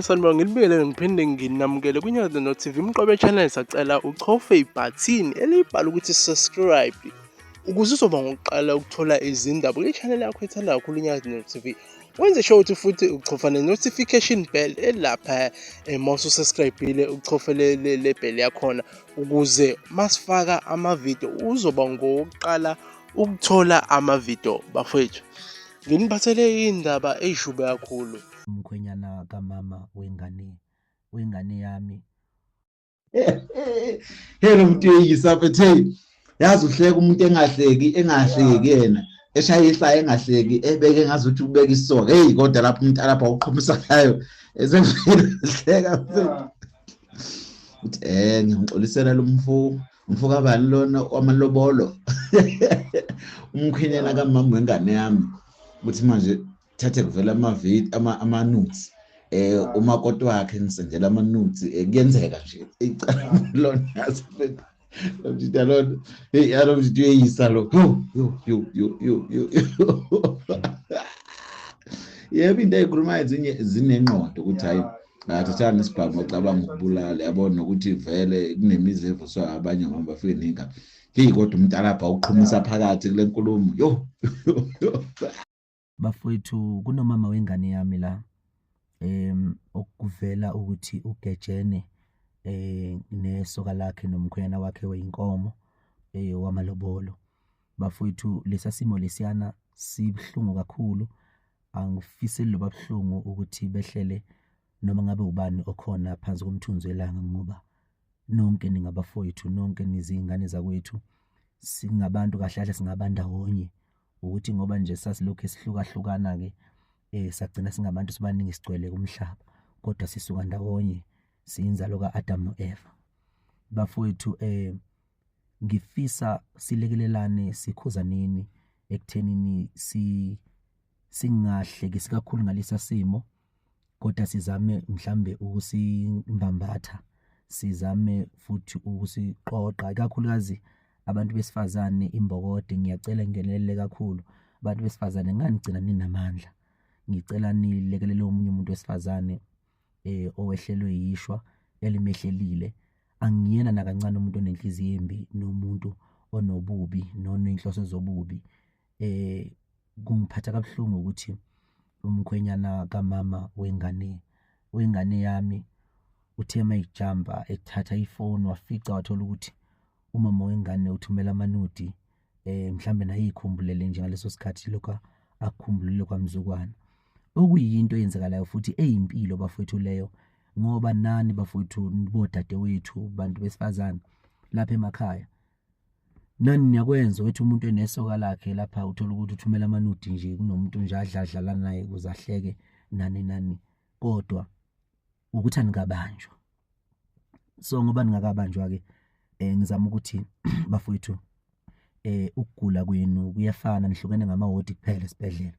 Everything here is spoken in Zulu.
Sanibonani ngilibele ngiphinde nginamukele kuNyanda TV Mqobe channel. Sacela uchofe ibhathini elibhala ukuthi subscribe ukuze uzoba ngokuqala ukuthola izindaba kule channel yakho ethandwa kakhulu Nyanda TV. Wenze sure ukuthi futhi uchofa ne-notification bell elapha mase usubscribe-ile uchofe le bell yakhona ukuze masifaka amavideo uzoba ngokuqala ukuthola amavideo bafowethu. Nginiphathele indaba eyishube kakhulu. Umkhwenyana kamama wengane yami. Lo muntu uyisaphethe. Yazi uhleka umuntu engahleki yena. Eshaya ihlaya engahleki ebeke ngazuthi ubeka isoka. Hey kodwa lapho umuntu alapha uqhumisa ngayo. Esefika ehleka. Uthi ngixolisela lo umfo kabani lona wamalobolo. Umkhwenyana kamama wengane yami. Uthi manje thathe kuvela ama-nudes umakoti wakhe ngisendela ama-nudes kuyenzeka nje icala lona yasifethu lona yalo mntu uyeyisa lo yo yebo into ezikhuluma ezinye zinengqondo ukuthi hayi athathana isibhamu acabanga ukubulala yabona ukuthi vele kunemizevo so abanye ngoba bafike ninga kodwa umuntu alapha uqhumisa phakathi kule nkulumo yo Bafowethu kunomama wengane yami la okuvela ukuthi ugejene nesoka lakhe nomkhwenyana wakhe weinkomo wamalobolo. Bafowethu lesasimo lesiyana sibhlungu kakhulu. Angifiseli loba bhlungu ukuthi behlele noma ngabe ubani okhona phansi komthunzi welanga ngoba nonke ningabafowethu nonke nizingane zakwethu singabantu kahle kahle singabandawonye. Ukuthi ngoba nje sasilokho esihlukahlukana ke sagcina singabantu sibaningi sigcwele kumhlaba kodwa sisuka ndawonye siyinzalo kaAdam noEva. Bafowethu ngifisa silekelelane sikhuzaneni ekuthenini singahlekisi kakhulu ngalesa simo kodwa sizame mhlambe ukusimbambatha sizame futhi ukusiqoqa kakhulukazi abantu besifazane imbokode. Ngiyacela ngenelele kakhulu abantu besifazane nganigcina ninamandla. Ngicela nilekelele omunye umuntu wesifazane owehlelwe yishwa elimehlelile. Angiyena nakancane umuntu onenhliziyo embi nomuntu onobubi nonenhloso zobubi. Kungiphatha kabuhlungu ukuthi umkhwenyana kamama wengane yami uthe mayijamba ethatha ifoni wafica wathola ukuthi umama wengane uthumela amanudi mhlambe naye ikhumbulele njengaleso sikhathi lokho akukhumbulile kwamzukwana. Okuyinto eyenzakalayo futhi eyimpilo bafowethu leyo ngoba nani bafowethu bodade wethu bantu besifazane lapha emakhaya nani niyakwenza ukuthi umuntu enesoka lakhe lapha uthola ukuthi uthumela amanudi nje kunomuntu nje adlala naye kuzahleke nani kodwa ukuthi anikabanjwa. So ngoba ningakabanjwa ke ngizama ukuthi bafowethu ukugula kwenu kuyafana nihlukene ngamawodi kuphela esibhedlela